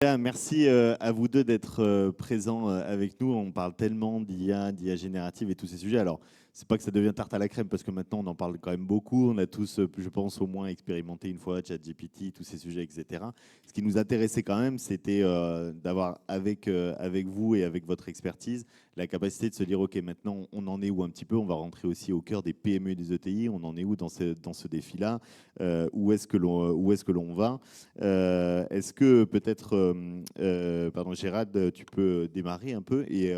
Bien, merci à vous deux d'être présents avec nous. On parle tellement d'IA générative et tous ces sujets. Alors, c'est pas que ça devient tarte à la crème parce que maintenant on en parle quand même beaucoup. On a tous, je pense, au moins expérimenté une fois ChatGPT, tous ces sujets, etc. Ce qui nous intéressait quand même, c'était d'avoir avec vous et avec votre expertise la capacité de se dire, OK, maintenant on en est où un petit peu? On va rentrer aussi au cœur des PME et des ETI. On en est où dans ce défi-là? Où est-ce que l'on va? Est-ce que peut-être, pardon, Gérald, tu peux démarrer un peu et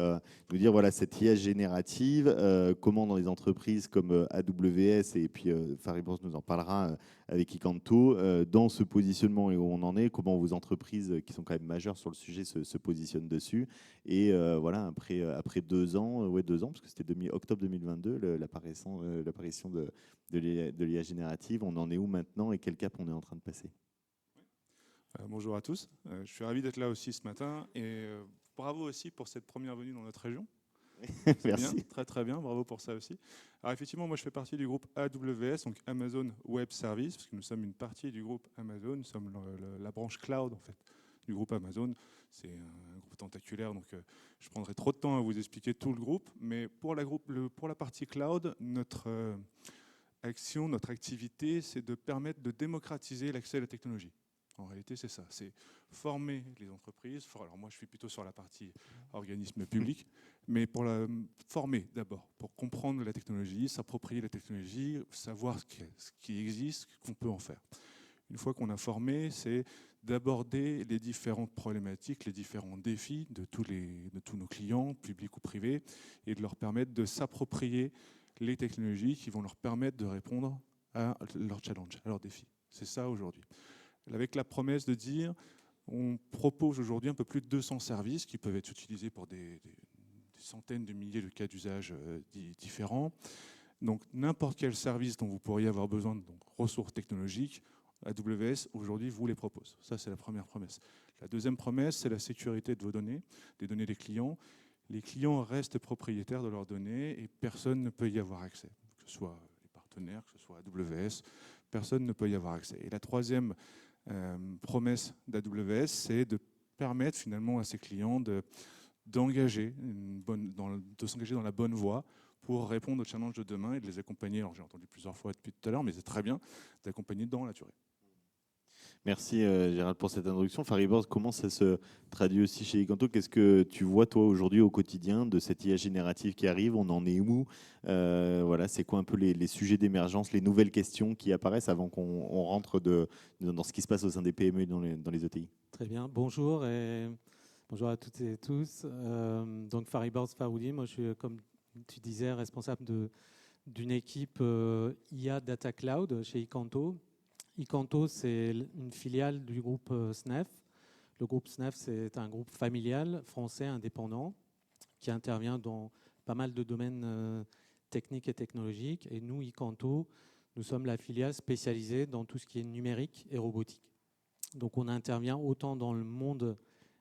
nous dire, voilà, cette IA générative, comment dans les entreprises comme AWS, et puis Fariborz nous en parlera avec Icanto, dans ce positionnement et où on en est, comment vos entreprises qui sont quand même majeures sur le sujet se positionnent dessus. Et voilà, après 2 ans, ouais, 2 ans, parce que c'était octobre 2022, l'apparition de l'IA générative, on en est où maintenant et quel cap on est en train de passer? Bonjour à tous, je suis ravi d'être là aussi ce matin et bravo aussi pour cette première venue dans notre région. C'est bien, Merci. très très bien, bravo pour ça aussi. Alors effectivement, moi je fais partie du groupe AWS, donc Amazon Web Services, parce que nous sommes une partie du groupe Amazon, nous sommes la branche cloud en fait du groupe Amazon. C'est un groupe tentaculaire, donc je prendrai trop de temps à vous expliquer tout le groupe, mais pour la partie cloud, notre action, notre activité, c'est de permettre de démocratiser l'accès à la technologie. En réalité, c'est ça, c'est former les entreprises. Alors moi, je suis plutôt sur la partie organisme public, mais pour former d'abord, pour comprendre la technologie, s'approprier la technologie, savoir ce qui existe, ce qu'on peut en faire. Une fois qu'on a formé, c'est d'aborder les différentes problématiques, les différents défis de tous nos clients, publics ou privés, et de leur permettre de s'approprier les technologies qui vont leur permettre de répondre à leurs challenges, à leurs défis. C'est ça aujourd'hui. Avec la promesse de dire, on propose aujourd'hui un peu plus de 200 services qui peuvent être utilisés pour des centaines de milliers de cas d'usage différents. Donc n'importe quel service dont vous pourriez avoir besoin de ressources technologiques, AWS aujourd'hui vous les propose. Ça, c'est la première promesse. La deuxième promesse, c'est la sécurité de vos données, des données des clients. Les clients restent propriétaires de leurs données et personne ne peut y avoir accès, que ce soit les partenaires, que ce soit AWS, personne ne peut y avoir accès. Et la troisième promesse d'AWS, c'est de permettre finalement à ses clients de s'engager dans la bonne voie pour répondre aux challenges de demain et de les accompagner. Alors j'ai entendu plusieurs fois depuis tout à l'heure, mais c'est très bien d'accompagner dans la durée. Merci Gérald pour cette introduction. Fariborz, comment ça se traduit aussi chez Icanto? Qu'est-ce que tu vois toi aujourd'hui au quotidien de cette IA générative qui arrive? On en est où? Voilà, c'est quoi un peu les sujets d'émergence, les nouvelles questions qui apparaissent avant qu'on rentre dans ce qui se passe au sein des PME et dans les ETI? Très bien, bonjour et bonjour à toutes et tous. Donc Fariborz Faroudi, moi je suis, comme tu disais, responsable d'une équipe IA Data Cloud chez Icanto. Icanto, c'est une filiale du groupe SNEF. Le groupe SNEF, c'est un groupe familial français indépendant qui intervient dans pas mal de domaines techniques et technologiques. Et nous, Icanto, nous sommes la filiale spécialisée dans tout ce qui est numérique et robotique. Donc on intervient autant dans le monde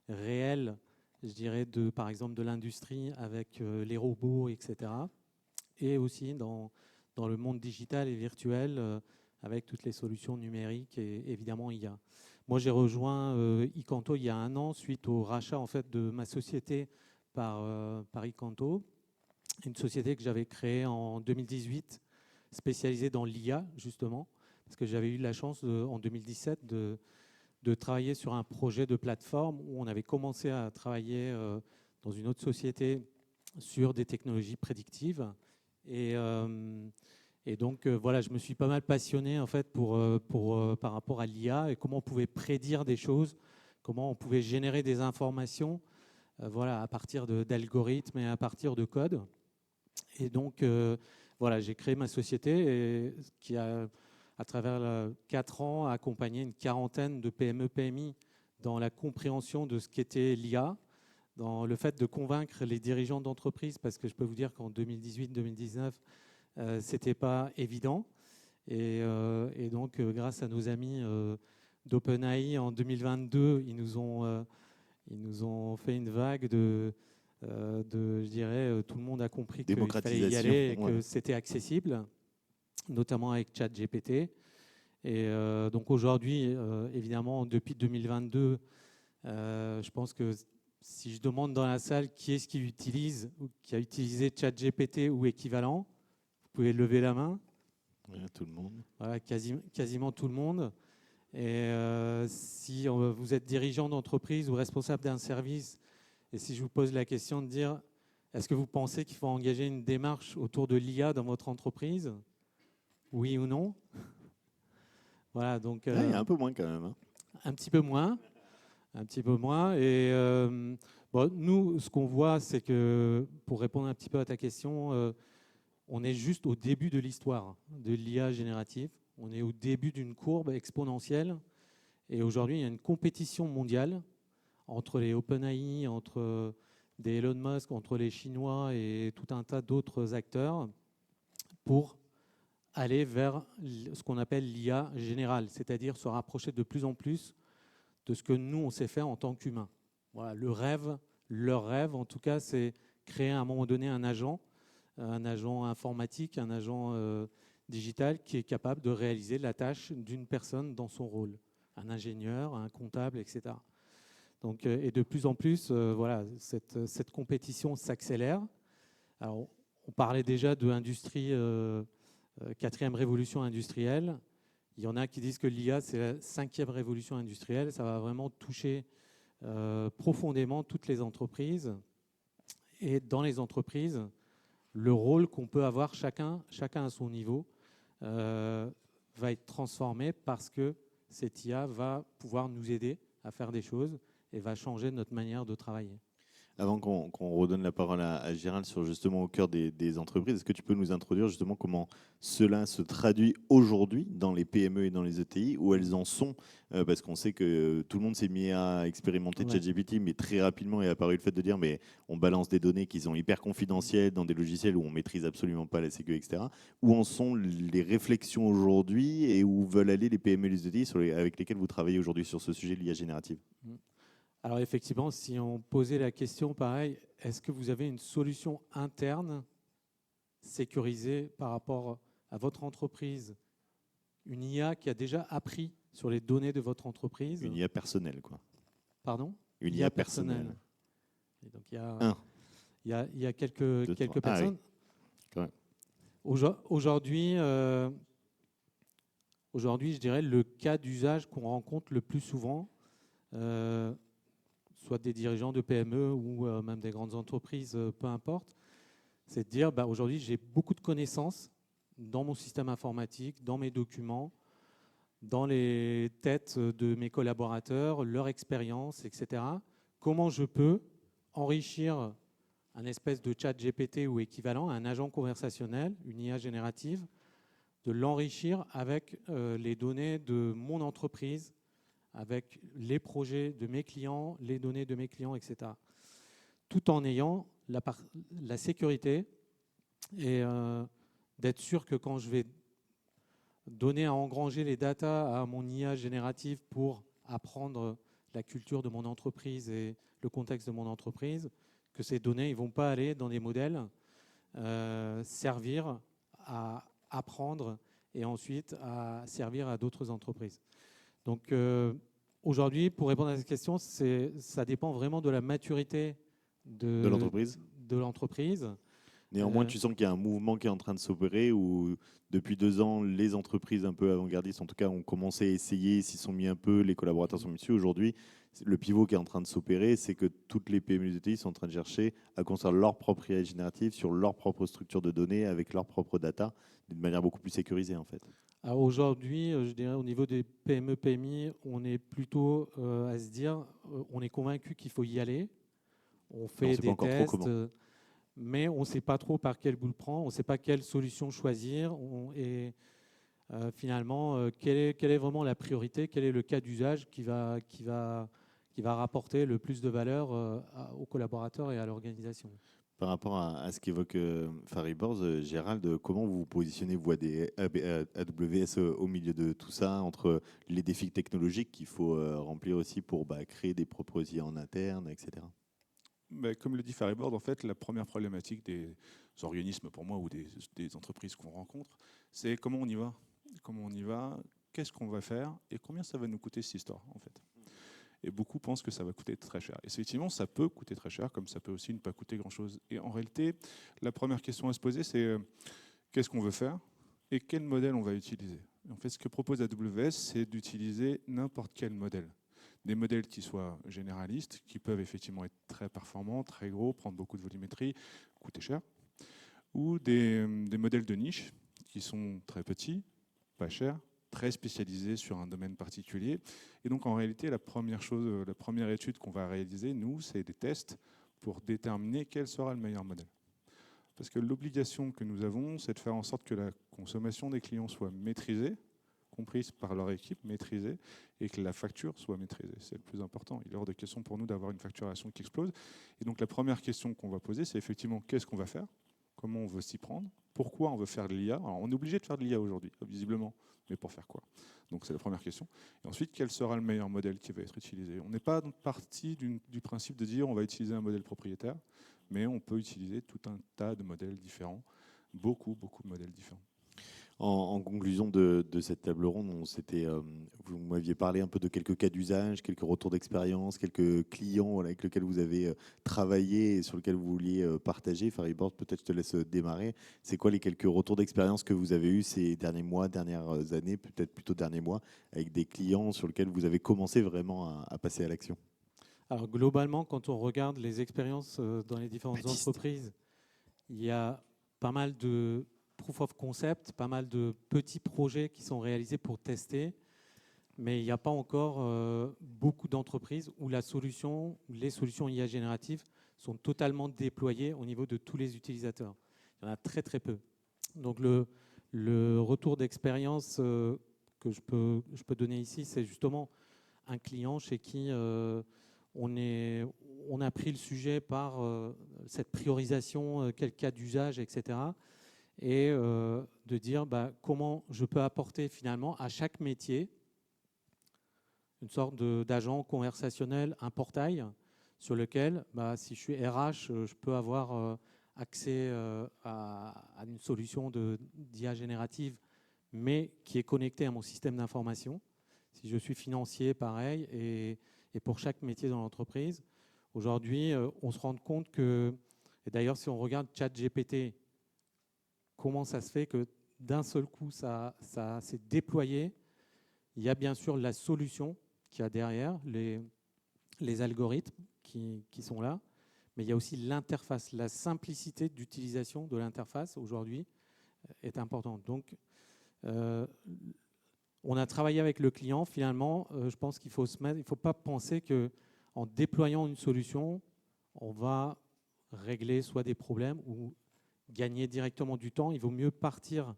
réel, je dirais, par exemple de l'industrie avec les robots, etc. Et aussi dans le monde digital et virtuel avec toutes les solutions numériques et évidemment IA. Moi, j'ai rejoint Icanto il y a 1 an suite au rachat en fait, de ma société par Icanto, une société que j'avais créée en 2018, spécialisée dans l'IA, justement, parce que j'avais eu la chance en 2017 de travailler sur un projet de plateforme où on avait commencé à travailler dans une autre société sur des technologies prédictives. Et donc, voilà, je me suis pas mal passionné en fait par rapport à l'IA et comment on pouvait prédire des choses, comment on pouvait générer des informations voilà, à partir d'algorithmes et à partir de code. Et donc, voilà, j'ai créé ma société qui a, à travers 4 ans, accompagné une quarantaine de PME, PMI dans la compréhension de ce qu'était l'IA, dans le fait de convaincre les dirigeants d'entreprise, parce que je peux vous dire qu'en 2018-2019, c'était pas évident. Et donc, grâce à nos amis d'OpenAI en 2022, ils nous ont fait une vague je dirais, tout le monde a compris qu'il fallait y aller et que c'était accessible, notamment avec ChatGPT. Et donc aujourd'hui, évidemment, depuis 2022, Je pense que si je demande dans la salle qui est-ce qui utilise ou qui a utilisé ChatGPT ou équivalent, vous pouvez lever la main. Ouais, tout le monde. Voilà, quasiment tout le monde. Et si vous êtes dirigeant d'entreprise ou responsable d'un service, et si je vous pose la question de dire, est-ce que vous pensez qu'il faut engager une démarche autour de l'IA dans votre entreprise? Oui ou non? Voilà, donc Il y a un peu moins quand même. Hein. un petit peu moins. Un petit peu moins. Et bon, nous, ce qu'on voit, c'est que, pour répondre un petit peu à ta question, on est juste au début de l'histoire de l'IA générative. On est au début d'une courbe exponentielle. Et aujourd'hui, il y a une compétition mondiale entre les OpenAI, entre des Elon Musk, entre les Chinois et tout un tas d'autres acteurs pour aller vers ce qu'on appelle l'IA générale, c'est-à-dire se rapprocher de plus en plus de ce que nous, on sait faire en tant qu'humains. Voilà, leur rêve, en tout cas, c'est créer à un moment donné un agent informatique, un agent digital qui est capable de réaliser la tâche d'une personne dans son rôle, un ingénieur, un comptable, etc. Donc, et de plus en plus, voilà, cette compétition s'accélère. Alors, on parlait déjà de l'industrie, quatrième révolution industrielle. Il y en a qui disent que l'IA, c'est la 5e révolution industrielle. Ça va vraiment toucher profondément toutes les entreprises. Et dans les entreprises, le rôle qu'on peut avoir chacun à son niveau va être transformé parce que cette IA va pouvoir nous aider à faire des choses et va changer notre manière de travailler. Avant qu'on redonne la parole à Gérald sur justement au cœur des entreprises, est-ce que tu peux nous introduire justement comment cela se traduit aujourd'hui dans les PME et dans les ETI, où elles en sont parce qu'on sait que tout le monde s'est mis à expérimenter Ouais. ChatGPT, mais très rapidement est apparu le fait de dire mais on balance des données qui sont hyper confidentielles dans des logiciels où on maîtrise absolument pas la sécurité, etc. Où en sont les réflexions aujourd'hui et où veulent aller les PME et les ETI avec lesquelles vous travaillez aujourd'hui sur ce sujet de l'IA générative? Alors effectivement, si on posait la question pareil, est-ce que vous avez une solution interne sécurisée par rapport à votre entreprise, une IA qui a déjà appris sur les données de votre entreprise? Une IA personnelle, quoi. Pardon? Une IA personnelle. Et donc il y a quelques personnes. Ah, oui. Aujourd'hui, je dirais le cas d'usage qu'on rencontre le plus souvent, soit des dirigeants de PME ou même des grandes entreprises, peu importe, c'est de dire aujourd'hui j'ai beaucoup de connaissances dans mon système informatique, dans mes documents, dans les têtes de mes collaborateurs, leur expérience, etc. Comment je peux enrichir un espèce de chat GPT ou équivalent, un agent conversationnel, une IA générative, de l'enrichir avec les données de mon entreprise, avec les projets de mes clients, les données de mes clients, etc. Tout en ayant la sécurité et d'être sûr que quand je vais donner à engranger les datas à mon IA générative pour apprendre la culture de mon entreprise et le contexte de mon entreprise, que ces données ne vont pas aller dans des modèles servir à apprendre et ensuite à servir à d'autres entreprises. Donc aujourd'hui, pour répondre à cette question, ça dépend vraiment de la maturité de l'entreprise. Néanmoins, tu sens qu'il y a un mouvement qui est en train de s'opérer où, depuis 2 ans, les entreprises un peu avant-gardistes, en tout cas, ont commencé à essayer, s'y sont mis un peu, les collaborateurs sont mis dessus. Aujourd'hui, le pivot qui est en train de s'opérer, c'est que toutes les PME et ETI sont en train de chercher à construire leur propre IA générative sur leur propre structure de données, avec leur propre data, d'une manière beaucoup plus sécurisée, en fait. Alors aujourd'hui, je dirais au niveau des PME, PMI, on est plutôt à se dire, on est convaincu qu'il faut y aller. On fait des tests, mais on ne sait pas trop par quel bout le prendre, on ne sait pas quelle solution choisir. Et finalement, quelle est vraiment la priorité, quel est le cas d'usage qui va rapporter le plus de valeur aux collaborateurs et à l'organisation. Par rapport à ce qu'évoque Fariborz, Gérald, comment vous vous positionnez, vous, AWS, au milieu de tout ça, entre les défis technologiques qu'il faut remplir aussi pour créer des propres IA en interne, etc. Comme le dit Fariborz, en fait, la première problématique des organismes, pour moi, ou des entreprises qu'on rencontre, c'est comment on y va. Comment on y va, qu'est-ce qu'on va faire et combien ça va nous coûter cette histoire, en fait. Et beaucoup pensent que ça va coûter très cher. Et effectivement, ça peut coûter très cher, comme ça peut aussi ne pas coûter grand-chose. Et en réalité, la première question à se poser, c'est qu'est-ce qu'on veut faire et quel modèle on va utiliser. En fait, ce que propose AWS, c'est d'utiliser n'importe quel modèle. Des modèles qui soient généralistes, qui peuvent effectivement être très performants, très gros, prendre beaucoup de volumétrie, coûter cher, ou des modèles de niche qui sont très petits, pas chers, très spécialisés sur un domaine particulier. Et donc en réalité, la première étude qu'on va réaliser, nous, c'est des tests pour déterminer quel sera le meilleur modèle. Parce que l'obligation que nous avons, c'est de faire en sorte que la consommation des clients soit maîtrisée, comprise par leur équipe, maîtrisée, et que la facture soit maîtrisée. C'est le plus important. Il est hors de question pour nous d'avoir une facturation qui explose. Et donc la première question qu'on va poser, c'est effectivement qu'est-ce qu'on va faire, comment on veut s'y prendre, pourquoi on veut faire de l'IA. Alors on est obligé de faire de l'IA aujourd'hui, visiblement, mais pour faire quoi? Donc c'est la première question. Et ensuite, quel sera le meilleur modèle qui va être utilisé? On n'est pas parti du principe de dire on va utiliser un modèle propriétaire, mais on peut utiliser tout un tas de modèles différents, beaucoup de modèles différents. En conclusion de cette table ronde, vous m'aviez parlé un peu de quelques cas d'usage, quelques retours d'expérience, quelques clients voilà, avec lesquels vous avez travaillé et sur lesquels vous vouliez partager. Fariborz, peut-être je te laisse démarrer. C'est quoi les quelques retours d'expérience que vous avez eus ces derniers mois, dernières années, peut-être plutôt derniers mois, avec des clients sur lesquels vous avez commencé vraiment à passer à l'action? Alors globalement, quand on regarde les expériences dans les différentes Baptiste. entreprises, il y a pas mal de proof of concept, pas mal de petits projets qui sont réalisés pour tester, mais il n'y a pas encore beaucoup d'entreprises où les solutions IA génératives sont totalement déployées au niveau de tous les utilisateurs. Il y en a très très peu. Donc le retour d'expérience que je peux donner ici, c'est justement un client chez qui on a pris le sujet par cette priorisation, quel cas d'usage, etc. Et de dire comment je peux apporter finalement à chaque métier une sorte d'agent conversationnel, un portail sur lequel, si je suis RH, je peux avoir accès à une solution d'IA générative, mais qui est connectée à mon système d'information. Si je suis financier, pareil, et pour chaque métier dans l'entreprise. Aujourd'hui, on se rend compte que, et d'ailleurs, si on regarde ChatGPT, comment ça se fait que d'un seul coup, ça s'est déployé? Il y a bien sûr la solution qu'il y a derrière, les algorithmes qui sont là, mais il y a aussi l'interface. La simplicité d'utilisation de l'interface, aujourd'hui, est importante. Donc, on a travaillé avec le client. Finalement, je pense qu'il ne faut pas penser qu'en déployant une solution, on va régler soit des problèmes ou gagner directement du temps. Il vaut mieux partir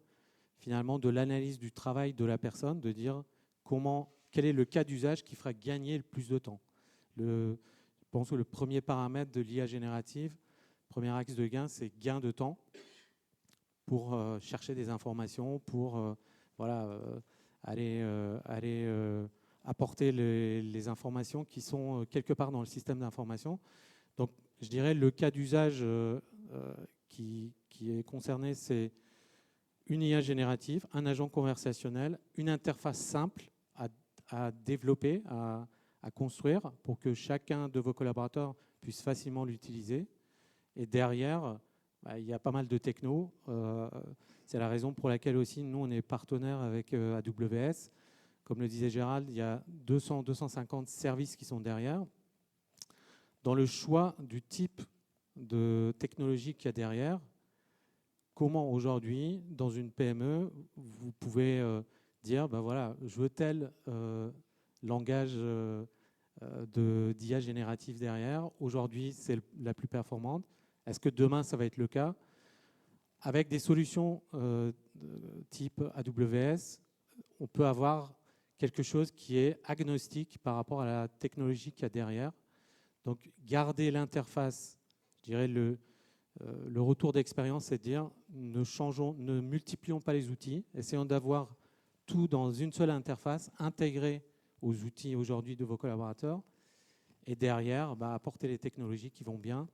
finalement de l'analyse du travail de la personne, de dire quel est le cas d'usage qui fera gagner le plus de temps. Je pense que le premier paramètre de l'IA générative, premier axe de gain, c'est gain de temps pour chercher des informations, pour aller apporter les informations qui sont quelque part dans le système d'information. Donc, je dirais le cas d'usage qui est concerné, c'est une IA générative, un agent conversationnel, une interface simple à développer, à construire pour que chacun de vos collaborateurs puisse facilement l'utiliser. Et derrière, il y a pas mal de techno. C'est la raison pour laquelle aussi, nous, on est partenaire avec AWS. Comme le disait Gérald, il y a 200-250 services qui sont derrière. Dans le choix du type de technologie qu'il y a derrière, comment aujourd'hui, dans une PME, vous pouvez dire, je veux tel langage d'IA générative derrière. Aujourd'hui, c'est la plus performante. Est-ce que demain, ça va être le cas? Avec des solutions type AWS, on peut avoir quelque chose qui est agnostique par rapport à la technologie qu'il y a derrière. Donc, garder l'interface, je dirais le retour d'expérience, c'est de dire ne multiplions pas les outils, essayons d'avoir tout dans une seule interface, intégré aux outils aujourd'hui de vos collaborateurs, et derrière, apporter les technologies qui vont bien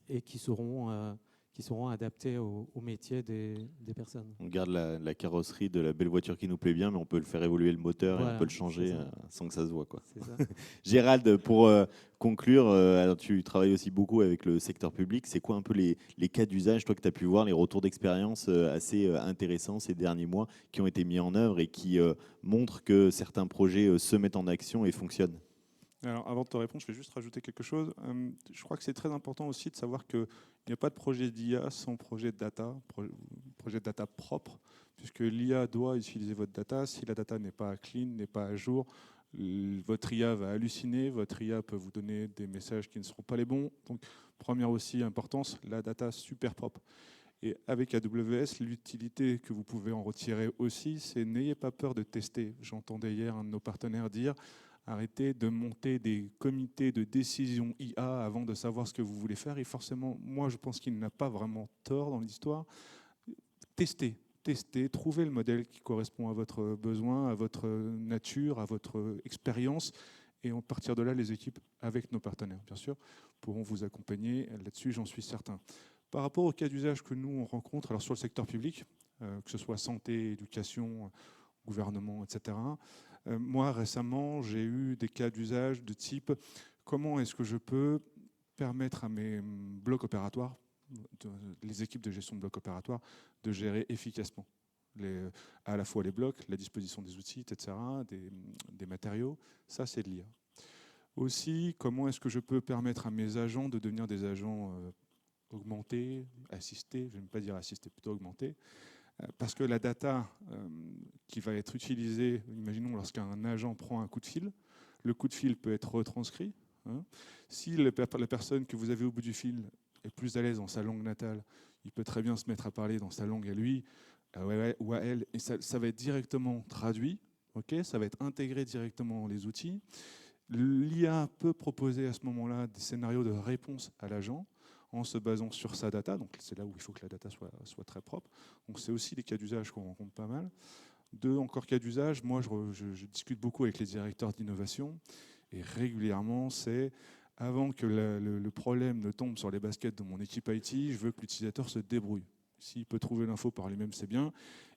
et qui seront qui seront adaptés au métier des personnes. On garde la carrosserie de la belle voiture qui nous plaît bien, mais on peut le faire évoluer le moteur et Voilà, on peut le changer c'est ça. sans que ça se voit, quoi. C'est ça. Gérald, pour conclure, alors tu travailles aussi beaucoup avec le secteur public. C'est quoi un peu les cas d'usage, toi, que tu as pu voir, les retours d'expérience assez intéressants ces derniers mois qui ont été mis en œuvre et qui montrent que certains projets se mettent en action et fonctionnent? Alors, avant de te répondre, je vais juste rajouter quelque chose. Je crois que c'est très important aussi de savoir qu'il n'y a pas de projet d'IA sans projet de data, projet de data propre, puisque l'IA doit utiliser votre data. Si la data n'est pas clean, n'est pas à jour, votre IA va halluciner, votre IA peut vous donner des messages qui ne seront pas les bons. Donc, première aussi importance, la data super propre. Et avec AWS, l'utilité que vous pouvez en retirer aussi, c'est n'ayez pas peur de tester. J'entendais hier un de nos partenaires dire arrêtez de monter des comités de décision IA avant de savoir ce que vous voulez faire. Et forcément, moi, je pense qu'il n'a pas vraiment tort dans l'histoire. Testez, trouvez le modèle qui correspond à votre besoin, à votre nature, à votre expérience. Et à partir de là, les équipes, avec nos partenaires, bien sûr, pourront vous accompagner là-dessus, j'en suis certain. Par rapport aux cas d'usage que nous, on rencontre, alors sur le secteur public, que ce soit santé, éducation, gouvernement, etc., moi, récemment, j'ai eu des cas d'usage de type comment est-ce que je peux permettre à mes blocs opératoires, les équipes de gestion de blocs opératoires, de gérer efficacement à la fois les blocs, la disposition des outils, etc., des matériaux. Ça, c'est de l'IA. Aussi, comment est-ce que je peux permettre à mes agents de devenir des agents augmentés, assistés, je ne vais pas dire assistés, plutôt augmentés, parce que la data qui va être utilisée, imaginons lorsqu'un agent prend un coup de fil, le coup de fil peut être retranscrit. Si la personne que vous avez au bout du fil est plus à l'aise dans sa langue natale, il peut très bien se mettre à parler dans sa langue à lui ou à elle, et ça va être directement traduit, ça va être intégré directement dans les outils. L'IA peut proposer à ce moment-là des scénarios de réponse à l'agent en se basant sur sa data. Donc c'est là où il faut que la data soit très propre. Donc c'est aussi des cas d'usage qu'on rencontre pas mal. Encore cas d'usage, moi je discute beaucoup avec les directeurs d'innovation et régulièrement c'est avant que le problème ne tombe sur les baskets de mon équipe IT, je veux que l'utilisateur se débrouille. S'il peut trouver l'info par lui-même, c'est bien.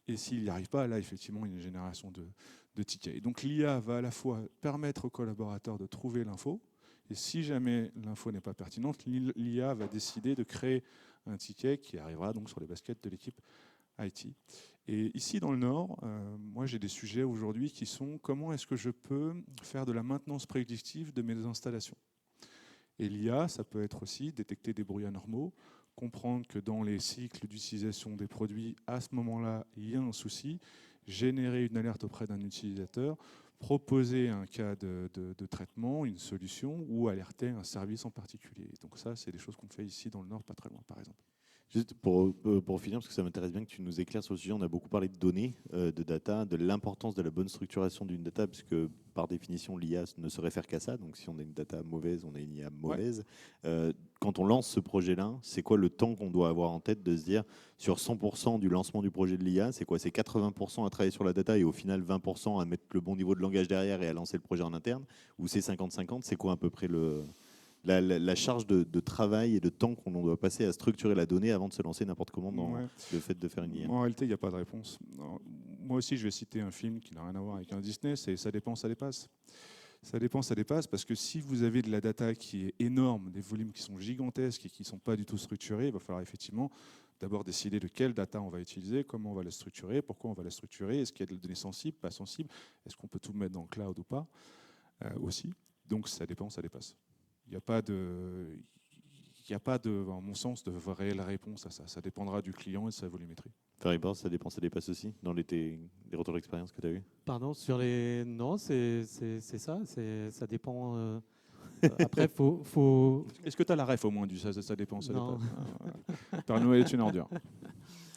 Et s'il n'y arrive pas, là effectivement il y a une génération de tickets. Et donc l'IA va à la fois permettre aux collaborateurs de trouver l'info, et si jamais l'info n'est pas pertinente, l'IA va décider de créer un ticket qui arrivera donc sur les baskets de l'équipe IT. Et ici dans le Nord, moi j'ai des sujets aujourd'hui qui sont comment est-ce que je peux faire de la maintenance prédictive de mes installations. Et l'IA, ça peut être aussi détecter des bruits anormaux, comprendre que dans les cycles d'utilisation des produits, à ce moment-là, il y a un souci, générer une alerte auprès d'un utilisateur, proposer un cas de traitement, une solution, ou alerter un service en particulier. Donc ça, c'est des choses qu'on fait ici dans le Nord, pas très loin, par exemple. Juste pour finir, parce que ça m'intéresse bien que tu nous éclaires sur le sujet, on a beaucoup parlé de données, de data, de l'importance de la bonne structuration d'une data, puisque par définition, l'IA ne se réfère qu'à ça. Donc si on a une data mauvaise, on a une IA mauvaise. Ouais. Quand on lance ce projet-là, c'est quoi le temps qu'on doit avoir en tête de se dire, sur 100% du lancement du projet de l'IA, c'est quoi? C'est 80% à travailler sur la data et au final 20% à mettre le bon niveau de langage derrière et à lancer le projet en interne? Ou c'est 50-50? C'est quoi à peu près la charge de travail et de temps qu'on doit passer à structurer la donnée avant de se lancer n'importe comment dans le fait de faire une IA? En réalité, il n'y a pas de réponse. Moi aussi, je vais citer un film qui n'a rien à voir avec un Disney, c'est Ça dépend, ça dépasse. Ça dépend, ça dépasse, parce que si vous avez de la data qui est énorme, des volumes qui sont gigantesques et qui ne sont pas du tout structurés, il va falloir effectivement d'abord décider de quelle data on va utiliser, comment on va la structurer, pourquoi on va la structurer, est-ce qu'il y a des données sensibles, pas sensibles, est-ce qu'on peut tout mettre dans le cloud ou pas aussi. Donc ça dépend, ça dépasse. Il n'y a pas de, à mon sens, de réelle réponse à ça. Ça dépendra du client et de sa volumétrie. Fariborz, ça dépend, ça dépasse aussi dans les retours d'expérience que tu as eu? Pardon, sur les... Non, c'est ça, ça dépend... Après, faut... Est-ce que tu as la ref au moins du ça dépend, ça non. dépasse? Père Noël est une ordure.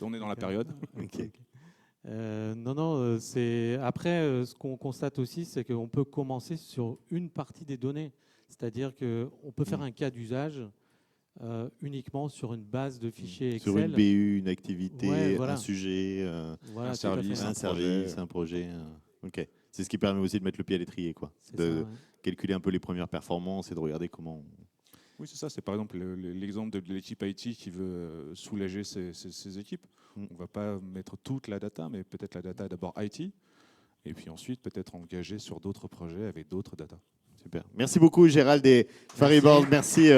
On est dans la période. Okay. Non, c'est... Après, ce qu'on constate aussi, c'est qu'on peut commencer sur une partie des données. C'est-à-dire qu'on peut faire un cas d'usage uniquement sur une base de fichiers Excel. Sur une BU, une activité, ouais, voilà. un sujet, un service, un projet. Ok. C'est ce qui permet aussi de mettre le pied à l'étrier, quoi. De calculer un peu les premières performances et de regarder comment... Oui, c'est ça. C'est par exemple l'exemple de l'équipe IT qui veut soulager ses équipes. On ne va pas mettre toute la data, mais peut-être la data d'abord IT, et puis ensuite peut-être engager sur d'autres projets avec d'autres data. Super. Merci beaucoup Gérald et Fariborz. Merci.